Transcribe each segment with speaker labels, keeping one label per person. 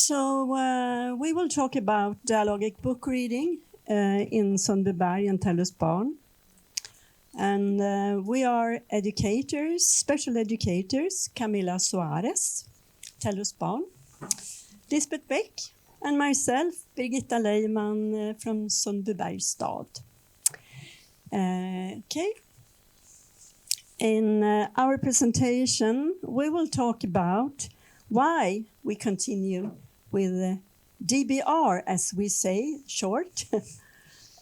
Speaker 1: We will talk about Dialogic book reading in Sundbyberg and Tellusbarn. And we are educators, special educators, Camilla Suarez, Tellusbarn, Lisbet Bäck, and myself, Birgitta Leymann from Sundbyberg stad. Okay. In our presentation, we will talk about why we continue with DBR, as we say, short,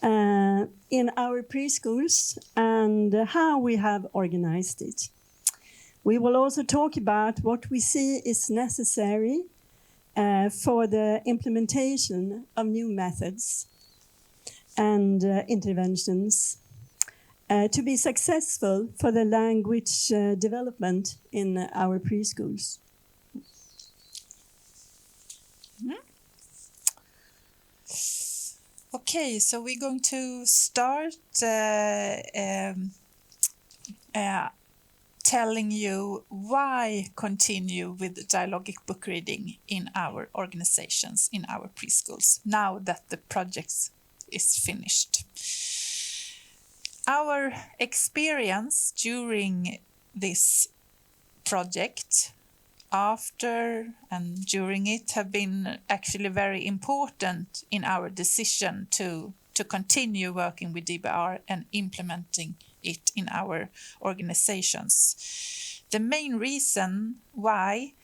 Speaker 1: in our preschools and how we have organized it. We will also talk about what we see is necessary for the implementation of new methods and interventions to be successful for the language development in our preschools.
Speaker 2: Okay, so we're going to start telling you why continue with dialogic book reading in our organizations, in our preschools, now that the project is finished. Our experience during this project, after and during it, have been actually very important in our decision to continue working with DBR and implementing it in our organizations. The main reason why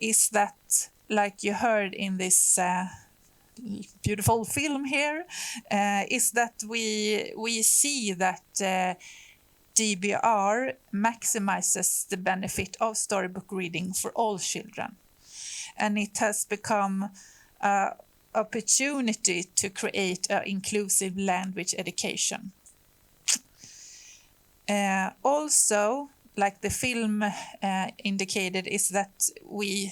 Speaker 2: is that, like you heard in this beautiful film here, is that we see that DBR maximizes the benefit of storybook reading for all children. And it has become an opportunity to create an inclusive language education. Also, like the film indicated, is that we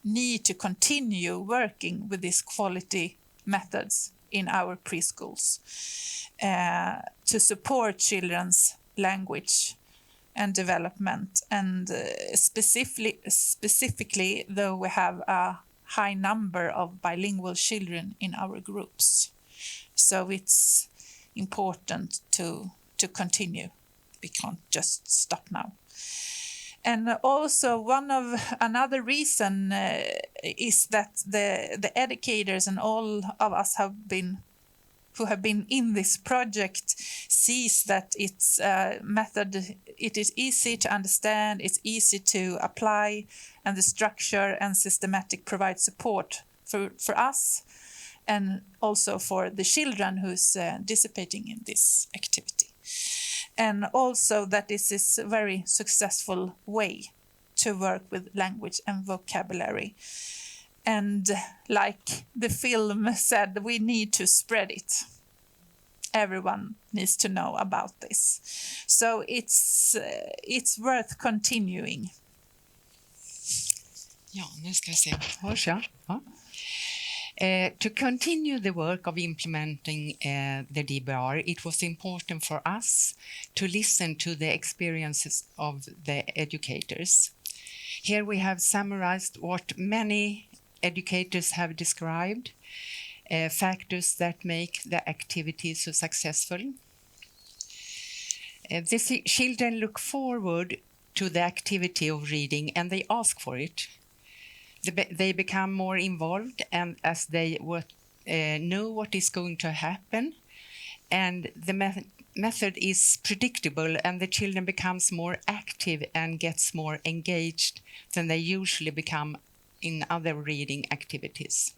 Speaker 2: need to continue working with these quality methods in our preschools to support children's language and development, and specifically though we have a high number of bilingual children in our groups. So it's important to continue. We can't just stop now. And also another reason is that the educators and all of us who have been in this project sees that it's a method, it is easy to understand, it's easy to apply, and the structure and systematic provide support for us and also for the children who's participating in this activity. And also that this is a very successful way to work with language and vocabulary. And like the film said, we need to spread it. Everyone needs to know about this. So it's worth continuing.
Speaker 3: Ja, nu ska jag se. Hörs jag? Ja. To continue the work of implementing the DBR, it was important for us to listen to the experiences of the educators. Here we have summarized what many educators have described, factors that make the activity so successful. The children look forward to the activity of reading and they ask for it. They become more involved, and as they know what is going to happen, and the method is predictable, and the children becomes more active and gets more engaged than they usually become in other reading activities.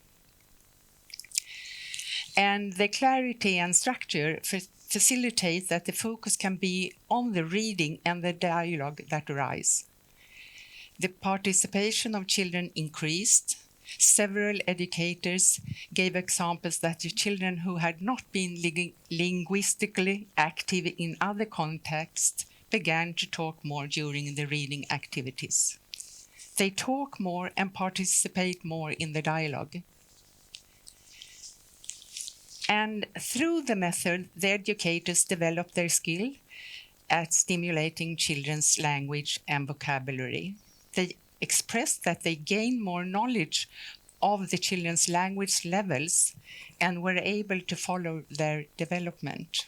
Speaker 3: And the clarity and structure facilitate that the focus can be on the reading and the dialogue that arise. The participation of children increased. Several educators gave examples that the children who had not been linguistically active in other contexts began to talk more during the reading activities. They talk more and participate more in the dialogue. And through the method, the educators develop their skill at stimulating children's language and vocabulary. They express that they gain more knowledge of the children's language levels and were able to follow their development.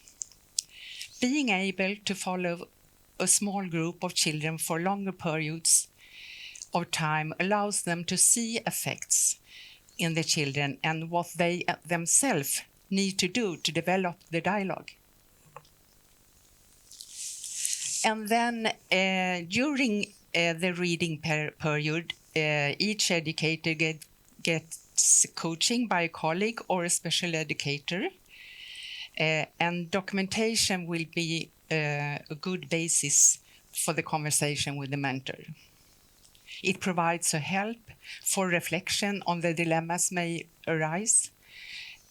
Speaker 3: Being able to follow a small group of children for longer periods of time allows them to see effects in the children and what they themselves need to do to develop the dialogue. And then during the reading period, each educator gets coaching by a colleague or a special educator, and documentation will be a good basis for the conversation with the mentor. It provides a help for reflection on the dilemmas may arise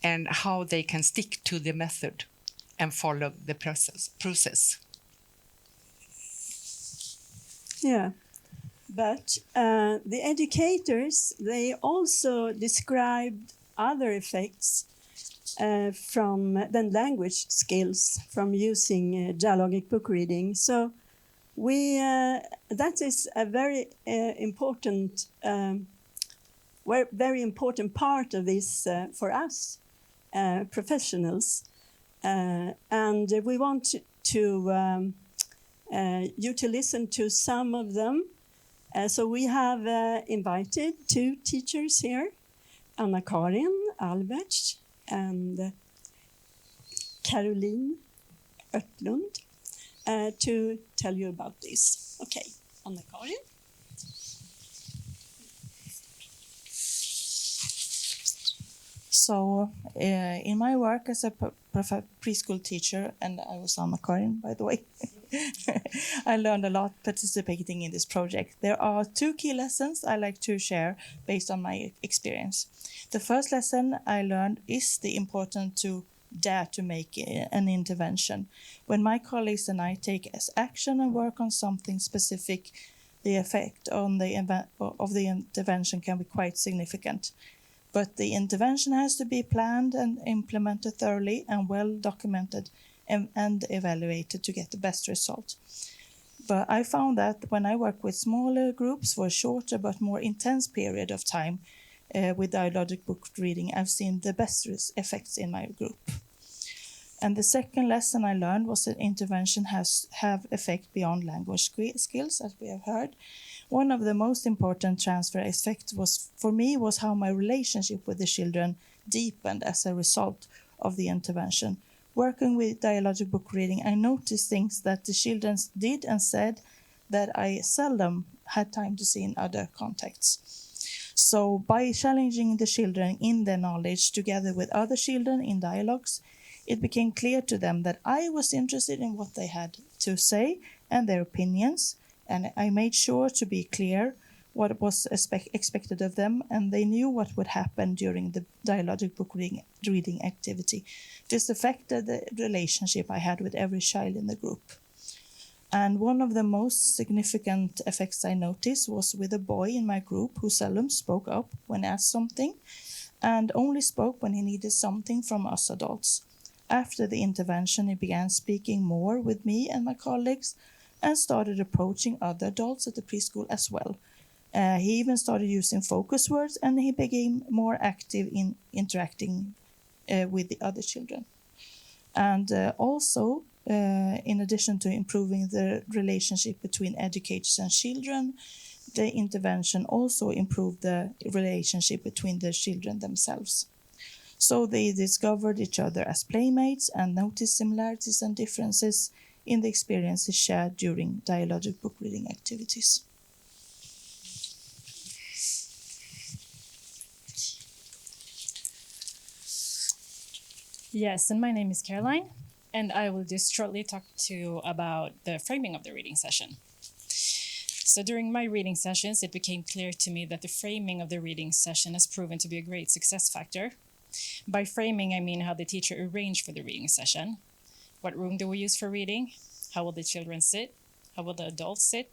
Speaker 3: and how they can stick to the method and follow the process.
Speaker 1: Yeah, but the educators, they also described other effects from than language skills from using dialogic book reading. So that is a very important part of this for us professionals, and we want you to listen to some of them. So we have invited 2 teachers here, Anna-Karin Albert and Caroline Örtlund, to tell you about this. Okay, Anna-Karin.
Speaker 4: So in my work as a preschool teacher, and I was Anna-Karin, by the way, I learned a lot participating in this project. There are 2 key lessons I like to share based on my experience. The first lesson I learned is the importance to dare to make an intervention. When my colleagues and I take as action and work on something specific, the effect on of the intervention can be quite significant. But the intervention has to be planned and implemented thoroughly and well documented and evaluated to get the best result. But I found that when I work with smaller groups for a shorter but more intense period of time with dialogic book reading, I've seen the best effects in my group. And the second lesson I learned was that intervention have effect beyond language skills, as we have heard. One of the most important transfer effects was how my relationship with the children deepened as a result of the intervention. Working with dialogic book reading, I noticed things that the children did and said that I seldom had time to see in other contexts. So by challenging the children in their knowledge together with other children in dialogues, it became clear to them that I was interested in what they had to say and their opinions, and I made sure to be clear what was expected of them, and they knew what would happen during the dialogic book reading activity. This affected the relationship I had with every child in the group. And one of the most significant effects I noticed was with a boy in my group who seldom spoke up when asked something, and only spoke when he needed something from us adults. After the intervention, he began speaking more with me and my colleagues and started approaching other adults at the preschool as well. He even started using focus words, and he became more active in interacting with the other children. And also, in addition to improving the relationship between educators and children, the intervention also improved the relationship between the children themselves. So they discovered each other as playmates and noticed similarities and differences in the experiences shared during dialogic book reading activities.
Speaker 5: Yes, and my name is Caroline, and I will just shortly talk to you about the framing of the reading session. So during my reading sessions, it became clear to me that the framing of the reading session has proven to be a great success factor. By framing, I mean how the teacher arranged for the reading session. What room do we use for reading? How will the children sit? How will the adults sit?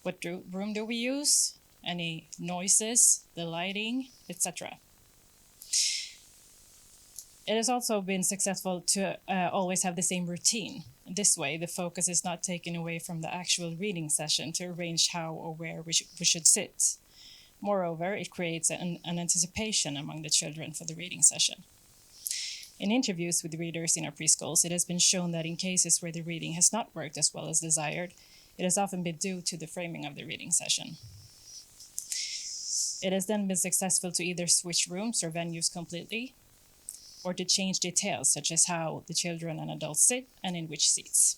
Speaker 5: What room do we use? Any noises, the lighting, etc. It has also been successful to always have the same routine. This way, the focus is not taken away from the actual reading session to arrange how or where we should sit. Moreover, it creates an anticipation among the children for the reading session. In interviews with readers in our preschools, it has been shown that in cases where the reading has not worked as well as desired, it has often been due to the framing of the reading session. It has then been successful to either switch rooms or venues completely, or to change details such as how the children and adults sit and in which seats.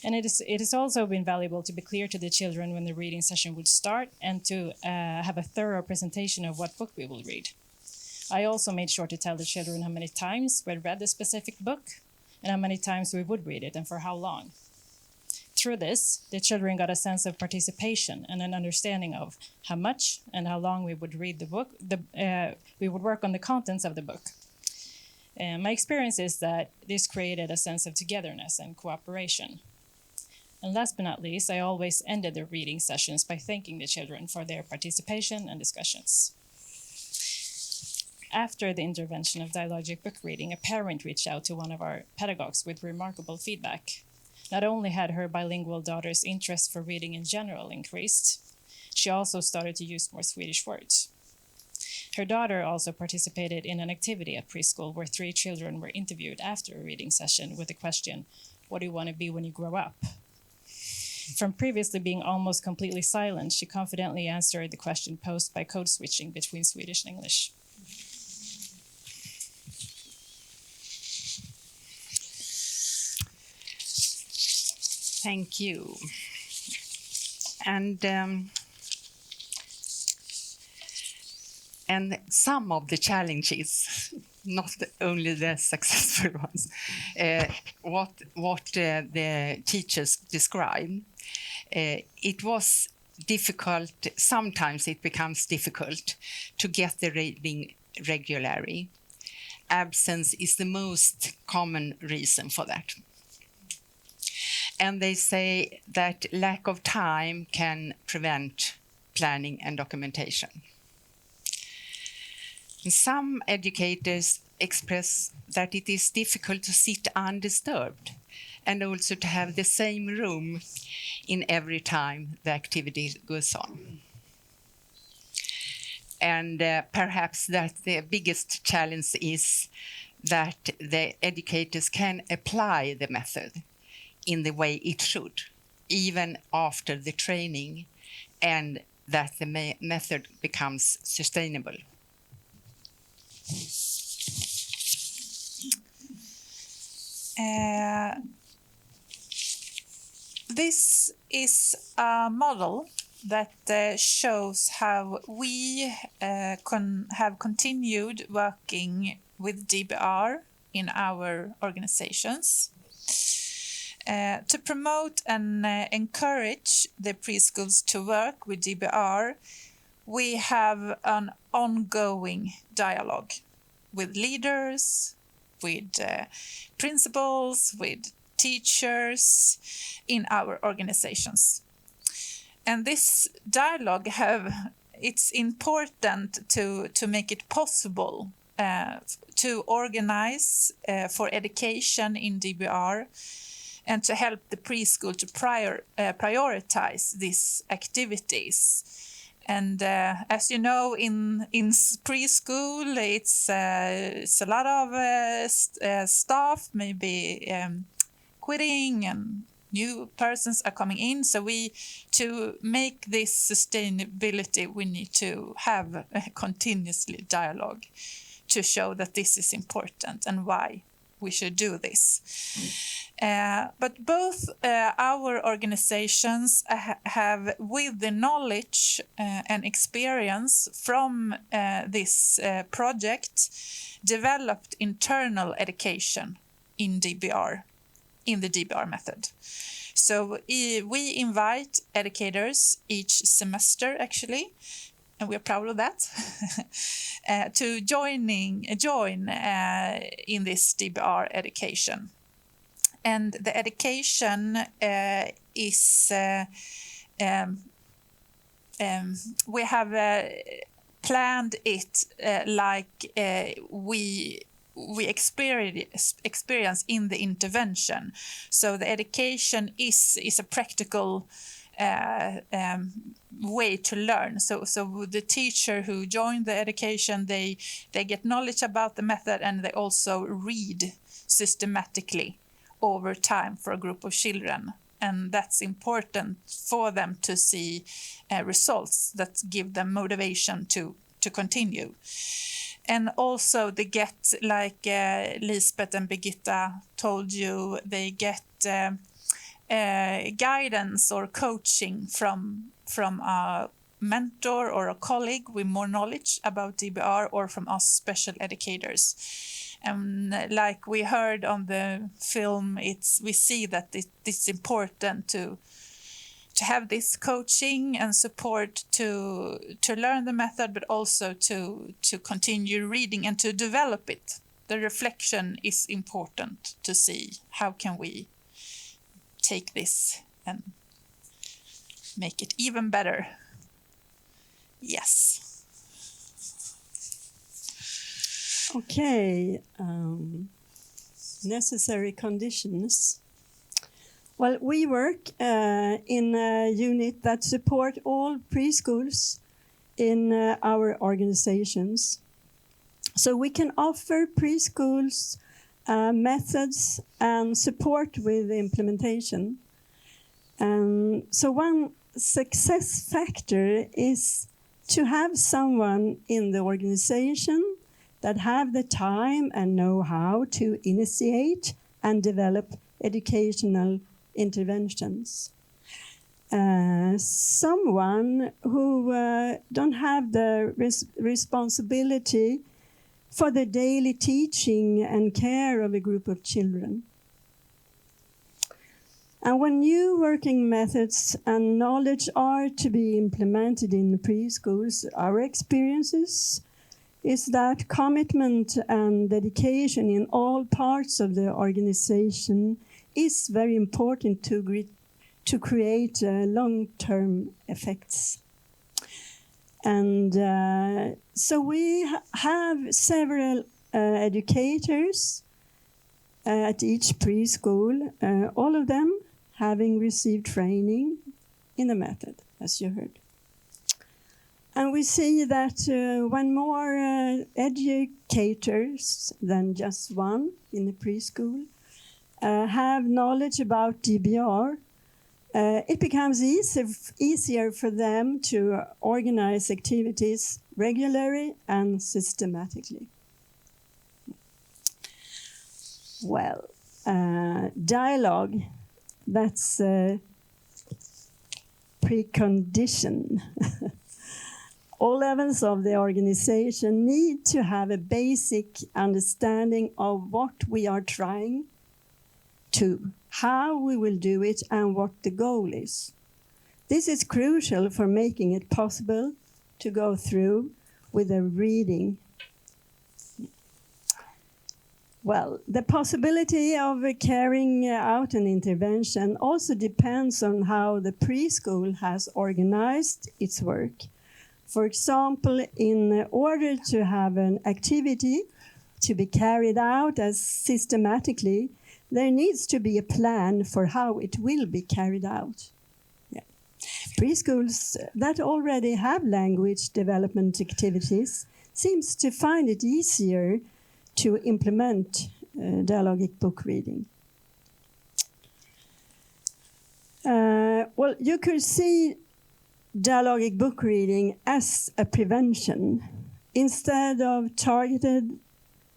Speaker 5: And it has also been valuable to be clear to the children when the reading session would start and to have a thorough presentation of what book we will read. I also made sure to tell the children how many times we had read the specific book and how many times we would read it and for how long. Through this, the children got a sense of participation and an understanding of how much and how long we would read the book. We would work on the contents of the book. My experience is that this created a sense of togetherness and cooperation. And last but not least, I always ended the reading sessions by thanking the children for their participation and discussions. After the intervention of Dialogic book reading, a parent reached out to one of our pedagogues with remarkable feedback. Not only had her bilingual daughter's interest for reading in general increased, she also started to use more Swedish words. Her daughter also participated in an activity at preschool where 3 children were interviewed after a reading session with the question, "What do you want to be when you grow up?" From previously being almost completely silent, she confidently answered the question posed by code switching between Swedish and English.
Speaker 3: Thank you. And some of the challenges, not only the successful ones, what the teachers described, it was difficult, sometimes it becomes difficult to get the reading regularly. Absence is the most common reason for that. And they say that lack of time can prevent planning and documentation. Some educators express that it is difficult to sit undisturbed and also to have the same room in every time the activity goes on. And perhaps that the biggest challenge is that the educators can apply the method in the way it should, even after the training, and that the method becomes sustainable.
Speaker 2: This is a model that shows how we have continued working with DBR in our organizations. To promote and encourage the preschools to work with DBR, we have an ongoing dialogue with leaders, with principals, with teachers in our organizations. And this dialogue it's important to make it possible to organize for education in DBR and to help the preschool to prioritize these activities. And as you know, in preschool, it's a lot of staff maybe quitting and new persons are coming in. So to make this sustainability, we need to have a continuously dialogue to show that this is important and why we should do this. But both our organizations have, with the knowledge and experience from this project, developed internal education in DBR, in the DBR method. So we invite educators each semester, actually, and we're proud of that, to join in this DBR education. And the education is, we have planned it like we experience in the intervention. So the education is a practical way to learn. So the teacher who joined the education, they get knowledge about the method, and they also read systematically over time for a group of children. And that's important for them to see results that give them motivation to continue. And also they get, like Lisbet and Birgitta told you, they get guidance or coaching from a mentor or a colleague with more knowledge about DBR, or from us special educators. And like we heard on the film, we see that it's important to have this coaching and support to learn the method, but also to continue reading and to develop it. The reflection is important to see how can we take this and make it even better. Yes.
Speaker 1: Okay, necessary conditions. Well, we work in a unit that support all preschools in our organizations. So we can offer preschools methods and support with implementation. So one success factor is to have someone in the organization that have the time and know-how to initiate and develop educational interventions. Someone who don't have the responsibility for the daily teaching and care of a group of children. And when new working methods and knowledge are to be implemented in preschools, our experiences is that commitment and dedication in all parts of the organization is very important to create long-term effects. And so we have several educators at each preschool, all of them having received training in the method, as you heard. And we see that when more educators than just one in the preschool have knowledge about DBR, it becomes easier for them to organize activities regularly and systematically. Well, dialogue, that's a precondition. All levels of the organization need to have a basic understanding of what we are trying to, how we will do it, and what the goal is. This is crucial for making it possible to go through with a reading. Well, the possibility of carrying out an intervention also depends on how the preschool has organized its work. For example, in order to have an activity to be carried out as systematically, there needs to be a plan for how it will be carried out. Yeah. Preschools that already have language development activities seems to find it easier to implement dialogic book reading. Well, you could see dialogic book reading as a prevention. Instead of targeted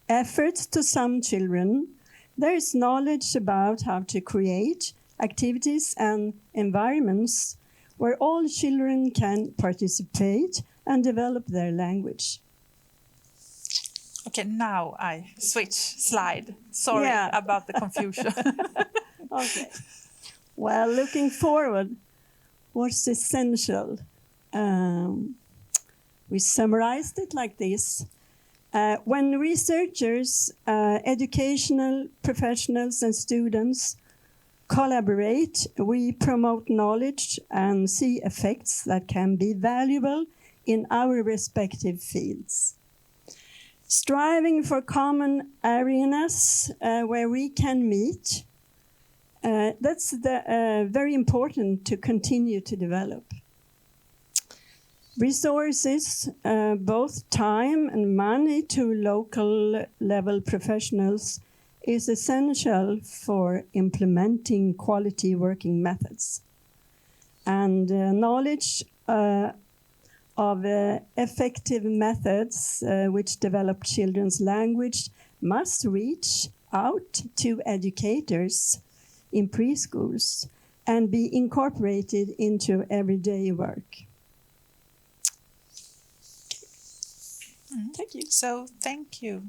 Speaker 1: efforts to some children, there is knowledge about how to create activities and environments where all children can participate and develop their language.
Speaker 2: Okay, now I switch slide. Sorry about the confusion.
Speaker 1: Okay. Well, looking forward, what's essential? We summarized it like this. When researchers, educational professionals and students collaborate, we promote knowledge and see effects that can be valuable in our respective fields. Striving for common arenas where we can meet that's very important to continue to develop. Resources, both time and money to local level professionals, is essential for implementing quality working methods. And knowledge of effective methods which develop children's language must reach out to educators in preschools and be incorporated into everyday work.
Speaker 2: Thank you. So, thank you.